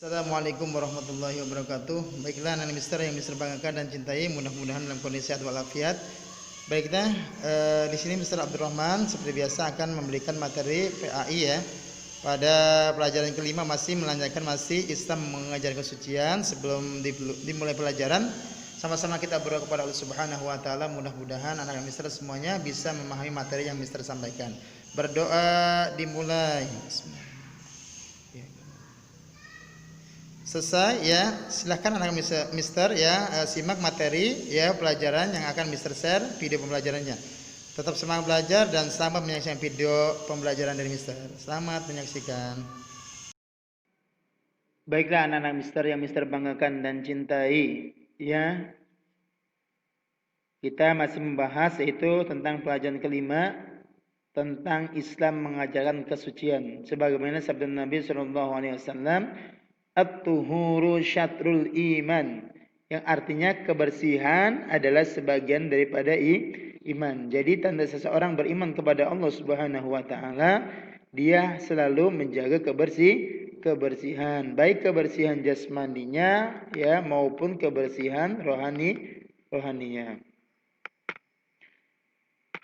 Assalamualaikum warahmatullahi wabarakatuh. Baiklah anak mister yang mister banggakan dan cintai, mudah-mudahan dalam kondisi sehat walafiat. Baiklah, di sini Mister Abdurrahman seperti biasa akan memberikan materi PAI ya. Pada pelajaran kelima masih melanjutkan Islam mengajar kesucian. Sebelum dimulai pelajaran, sama-sama kita berdoa kepada Allah Subhanahu wa taala, mudah-mudahan anak mister semuanya bisa memahami materi yang mister sampaikan. Berdoa dimulai. Bismillah. Selesai ya, silahkan anak mister ya simak materi ya pelajaran yang akan mister share video pembelajarannya. Tetap semangat belajar dan selamat menyaksikan video pembelajaran dari mister. Selamat menyaksikan. Baiklah anak-anak mister yang mister banggakan dan cintai ya. Kita masih membahas yaitu tentang pelajaran kelima tentang Islam mengajarkan kesucian. Sebagaimana sabda Nabi SAW, at-tuhuru syatrul iman, yang artinya kebersihan adalah sebagian daripada iman. Jadi tanda seseorang beriman kepada Allah Subhanahu wa taala, dia selalu menjaga kebersihan, baik kebersihan jasmaninya ya maupun kebersihan rohaninya.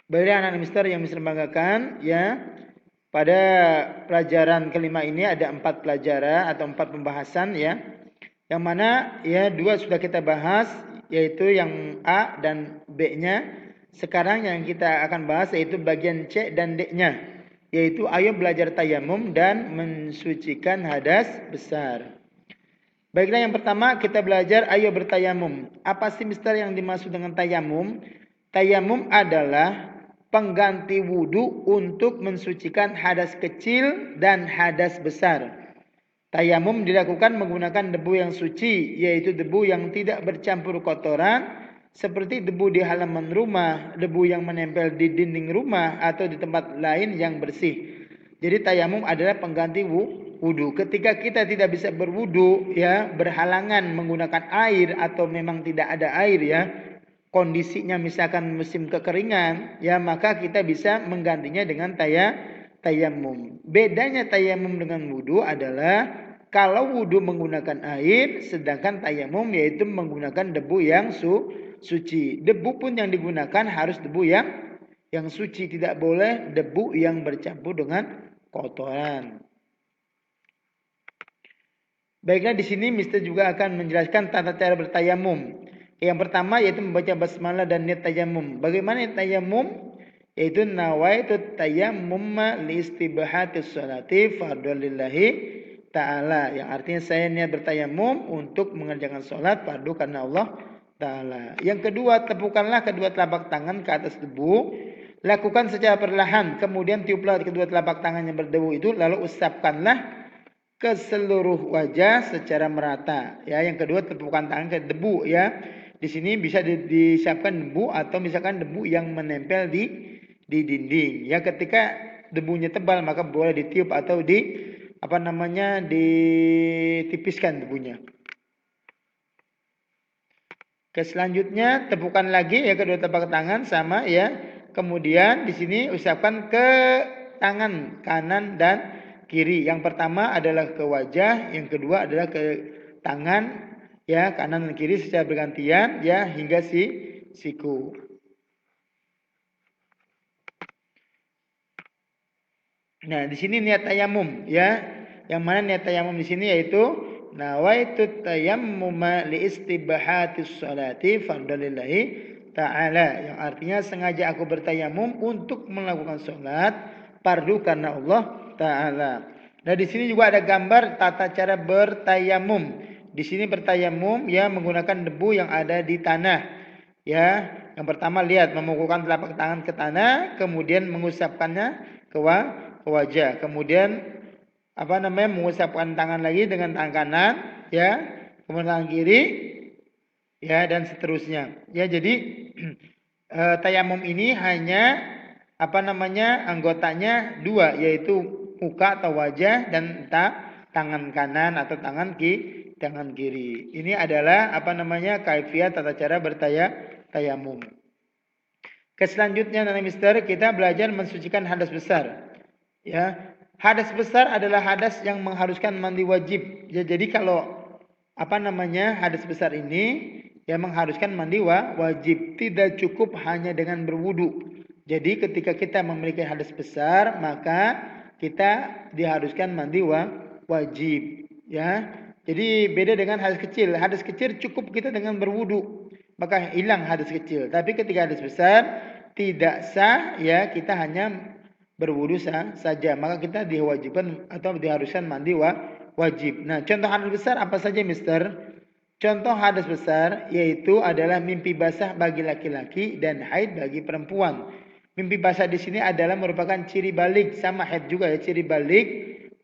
Baiklah anak mister yang mister banggakan ya. Pada pelajaran kelima ini ada 4 pelajaran atau 4 pembahasan ya. Yang mana ya 2 sudah kita bahas, yaitu yang A dan B-nya. Sekarang yang kita akan bahas yaitu bagian C dan D-nya, yaitu ayo belajar tayamum dan mensucikan hadas besar. Baiklah, yang pertama kita belajar ayo bertayamum. Apa sih mister yang dimaksud dengan tayamum? Tayamum adalah pengganti wudhu untuk mensucikan hadas kecil dan hadas besar. Tayamum dilakukan menggunakan debu yang suci, yaitu debu yang tidak bercampur kotoran, seperti debu di halaman rumah, debu yang menempel di dinding rumah, atau di tempat lain yang bersih. Jadi tayamum adalah pengganti wudhu. Ketika kita tidak bisa berwudhu, ya berhalangan menggunakan air atau memang tidak ada air ya, kondisinya misalkan musim kekeringan, ya maka kita bisa menggantinya dengan tayamum. Bedanya tayamum dengan wudhu adalah kalau wudhu menggunakan air, sedangkan tayamum yaitu menggunakan debu yang suci. Debu pun yang digunakan harus debu yang suci, tidak boleh debu yang bercampur dengan kotoran. Baiklah, di sini mister juga akan menjelaskan tata cara bertayamum. Yang pertama yaitu membaca basmalah dan niat tayamum. Bagaimana niat tayamum? Yaitu nawaitu tayammum li istibahatis sholati fardholillahi ta'ala. Yang artinya saya niat bertayamum untuk mengerjakan sholat fardu karena Allah ta'ala. Yang kedua, tepukanlah kedua telapak tangan ke atas debu. Lakukan secara perlahan. Kemudian tiuplah kedua telapak tangan yang berdebu itu. Lalu usapkanlah ke seluruh wajah secara merata. Ya, yang kedua tepukan tangan ke debu ya. Di sini bisa disiapkan debu atau misalkan debu yang menempel di dinding. Ya, ketika debunya tebal maka boleh ditiup atau ditipiskan debunya. Selanjutnya tepukan lagi ya kedua telapak tangan sama ya. Kemudian di sini usapkan ke tangan kanan dan kiri. Yang pertama adalah ke wajah, yang kedua adalah ke tangan ya, kanan dan kiri secara bergantian ya hingga siku. Nah, di sini niat tayamum ya. Yang mana niat tayamum di sini yaitu nawaitu tayammuma li istibahatis sholati fardholillahi ta'ala, yang artinya sengaja aku bertayamum untuk melakukan sholat fardu karena Allah ta'ala. Nah, di sini juga ada gambar tata cara bertayamum. Di sini bertayamum ya menggunakan debu yang ada di tanah. Ya, yang pertama lihat memukulkan telapak tangan ke tanah, kemudian mengusapkannya ke wajah. Kemudian mengusapkan tangan lagi dengan tangan kanan ya, kemudian tangan kiri ya dan seterusnya. Ya, jadi tayamum ini hanya anggotanya 2, yaitu muka atau wajah dan tangan kanan atau tangan kiri. Ini adalah kaifiat tata cara bertayamum. Selanjutnya mister kita belajar mensucikan hadas besar. Ya, Hadas besar adalah hadas yang mengharuskan mandi wajib. Ya, jadi kalau hadas besar ini yang mengharuskan mandi wajib, tidak cukup hanya dengan berwudu. Jadi ketika kita memiliki hadas besar, maka kita diharuskan mandi wajib, ya. Jadi beda dengan hadas kecil. Hadas kecil cukup kita dengan berwudu, maka hilang hadas kecil. Tapi ketika hadas besar tidak sah, ya, kita hanya berwudu saja, maka kita diwajibkan atau diharuskan mandi wajib. Nah, contoh hadas besar apa saja, Mister? Contoh hadas besar yaitu adalah mimpi basah bagi laki-laki dan haid bagi perempuan. Mimpi basah di sini adalah merupakan ciri balik, sama haid juga ya, ciri balik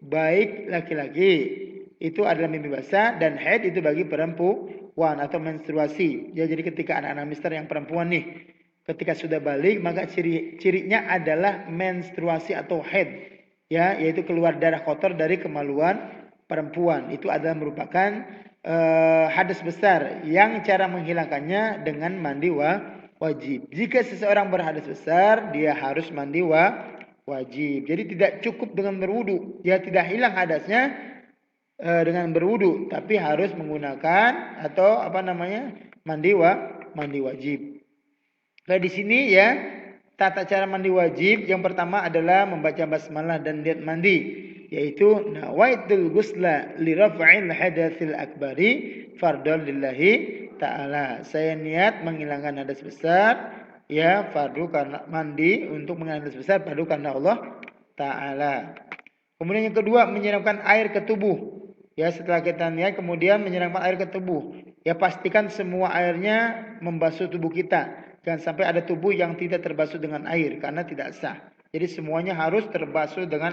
baik laki-laki. Itu adalah mimpi basah, dan haid itu bagi perempuan atau menstruasi. Ya, jadi ketika anak-anak Mister yang perempuan nih, ketika sudah balik, maka cirinya adalah menstruasi atau haid, ya, yaitu keluar darah kotor dari kemaluan perempuan. Itu adalah merupakan hadas besar yang cara menghilangkannya dengan mandi wajib. Jika seseorang berhadas besar, dia harus mandi wajib. Jadi tidak cukup dengan berwudu, dia tidak hilang hadasnya dengan berwudu, tapi harus menggunakan atau mandi wajib. Nah, di sini ya, tata cara mandi wajib yang pertama adalah membaca basmalah dan niat mandi, yaitu nawaitul ghusla li raf'il hadatsil akbari fardhon lillahi ta'ala. Saya niat menghilangkan hadas besar, ya, fardu karena mandi untuk menghilangkan hadas besar, fardu karena Allah Ta'ala. Kemudian yang kedua, menyiramkan air ke tubuh. Ya, setelah kita niat kemudian menyiramkan air ke tubuh. Ya, pastikan semua airnya membasuh tubuh kita. Jangan sampai ada tubuh yang tidak terbasuh dengan air, karena tidak sah. Jadi semuanya harus terbasuh dengan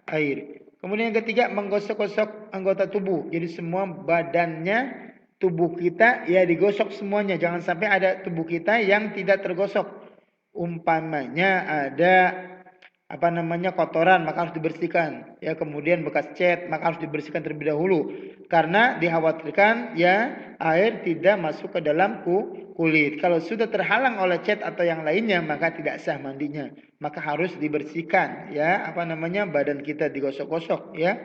air. Kemudian yang ketiga, menggosok-gosok anggota tubuh. Jadi semua badannya, tubuh kita, ya, digosok semuanya. Jangan sampai ada tubuh kita yang tidak tergosok. Umpamanya ada kotoran, maka harus dibersihkan, ya. Kemudian bekas cat, maka harus dibersihkan terlebih dahulu, karena dikhawatirkan, ya, air tidak masuk ke dalam kulit. Kalau sudah terhalang oleh cat atau yang lainnya, maka tidak sah mandinya, maka harus dibersihkan, ya, badan kita digosok-gosok, ya.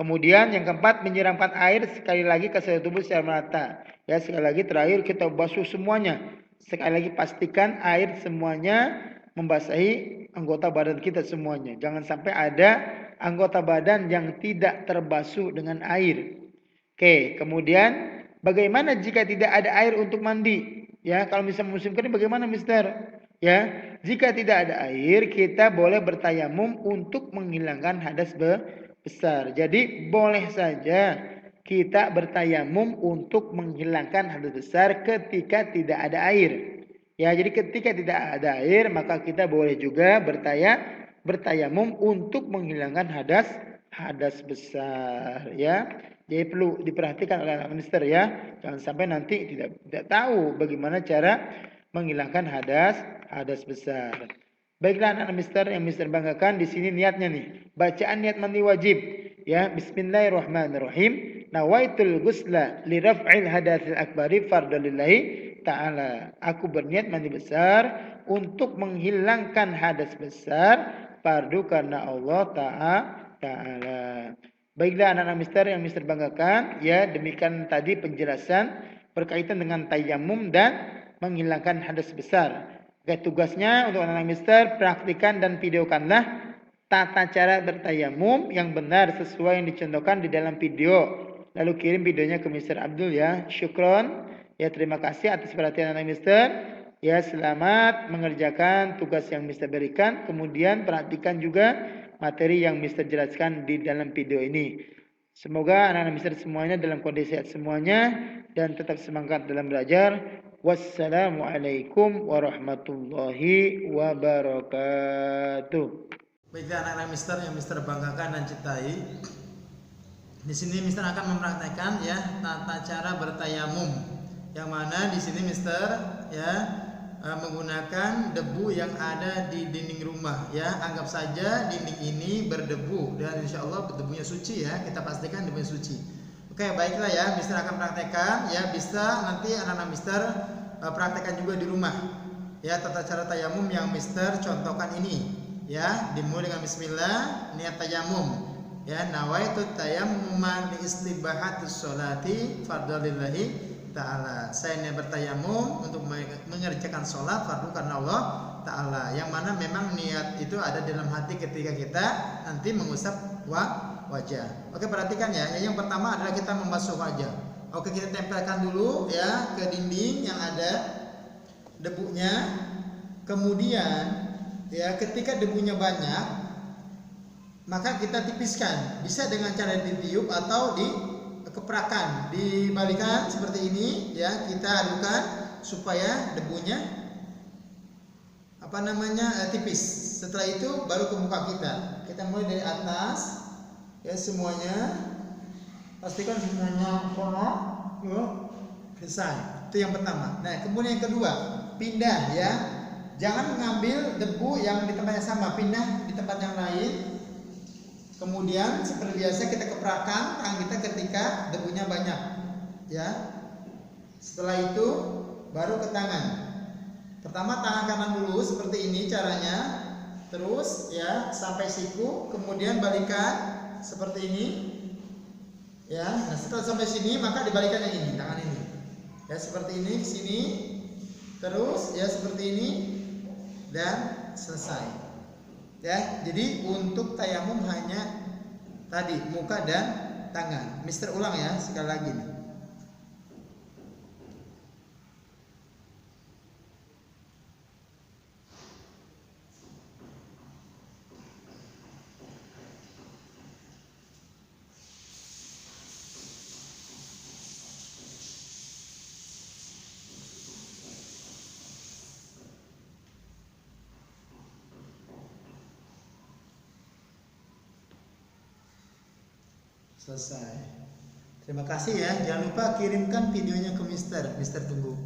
Kemudian yang keempat, menyiramkan air sekali lagi ke seluruh tubuh secara merata. Ya, sekali lagi terakhir kita basuh semuanya. Sekali lagi pastikan air semuanya membasahi anggota badan kita semuanya. Jangan sampai ada anggota badan yang tidak terbasuh dengan air. Oke, kemudian bagaimana jika tidak ada air untuk mandi? Ya, kalau misalnya musim kering bagaimana, Mister? Ya, jika tidak ada air, kita boleh bertayamum untuk menghilangkan hadas besar. Jadi boleh saja kita bertayamum untuk menghilangkan hadas besar ketika tidak ada air. Ya, jadi ketika tidak ada air, maka kita boleh juga bertayamum untuk menghilangkan hadas besar, ya. Jadi perlu diperhatikan oleh anak minister, ya. Jangan sampai nanti tidak tahu bagaimana cara menghilangkan hadas besar. Baiklah anak minister yang minister banggakan, di sini niatnya nih. Bacaan niat mandi wajib, ya. Bismillahirrahmanirrahim. Nawaitul ghusla li raf'il hadatsil akbari fardhon lillahi ta'ala. Aku berniat mandi besar untuk menghilangkan hadas besar, fardu karena Allah Ta'ala. Baiklah anak-anak mister yang mister banggakan, ya, demikian tadi penjelasan berkaitan dengan tayamum dan menghilangkan hadas besar. Oke, tugasnya untuk anak-anak mister, praktikan dan videokanlah tata cara bertayamum yang benar sesuai yang dicontohkan di dalam video. Lalu kirim videonya ke Mr. Abdul, ya. Syukron. Ya, terima kasih atas perhatian anak mister. Ya, selamat mengerjakan tugas yang mister berikan. Kemudian perhatikan juga materi yang mister jelaskan di dalam video ini. Semoga anak-anak mister semuanya dalam kondisi sehat semuanya dan tetap semangat dalam belajar. Wassalamualaikum warahmatullahi wabarakatuh. Baiklah anak-anak mister yang mister banggakan dan cintai. Di sini mister akan mempraktekkan, ya, tata cara bertayamum. Yang mana di sini mister, ya, menggunakan debu yang ada di dinding rumah, ya. Anggap saja dinding ini berdebu dan insya Allah debunya suci, ya. Kita pastikan debunya suci. Oke, baiklah, ya, mister akan praktekkan, ya. Bisa nanti anak-anak mister praktekkan juga di rumah, ya, tata cara tayamum yang mister contohkan ini, ya dimulai dengan bismillah, niat tayamum. Ya, nawaitu tayammuman li istibahatus sholati fardholillahi ta'ala. Saya niat bertayamum untuk mengerjakan sholat fardu karena Allah Ta'ala. Yang mana memang niat itu ada dalam hati ketika kita nanti mengusap wajah. Oke, perhatikan ya. Yang pertama adalah kita membasuh wajah. Oke, kita tempelkan dulu ya ke dinding yang ada debunya. Kemudian ya ketika debunya banyak, maka kita tipiskan, bisa dengan cara ditiup atau dikeprakan, dibalikan seperti ini ya, kita adukan supaya debunya tipis. Setelah itu baru ke muka kita mulai dari atas ya, semuanya pastikan semuanya kono ya, selesai. Itu yang pertama. Nah, kemudian yang kedua, pindah ya, jangan mengambil debu yang di tempat yang sama, pindah di tempat yang lain. Kemudian seperti biasa kita keprakan tangan kita ketika debunya banyak ya. Setelah itu baru ke tangan. Pertama tangan kanan dulu seperti ini caranya. Terus ya sampai siku, kemudian balikan seperti ini. Ya, nah setelah sampai sini maka dibalikan yang ini, tangan ini. Ya seperti ini ke sini. Terus ya seperti ini dan selesai. Ya, jadi untuk tayamum hanya tadi muka dan tangan. Mister ulang ya sekali lagi nih. Selesai. Terima kasih ya. Jangan lupa kirimkan videonya ke Mister. Mister tunggu.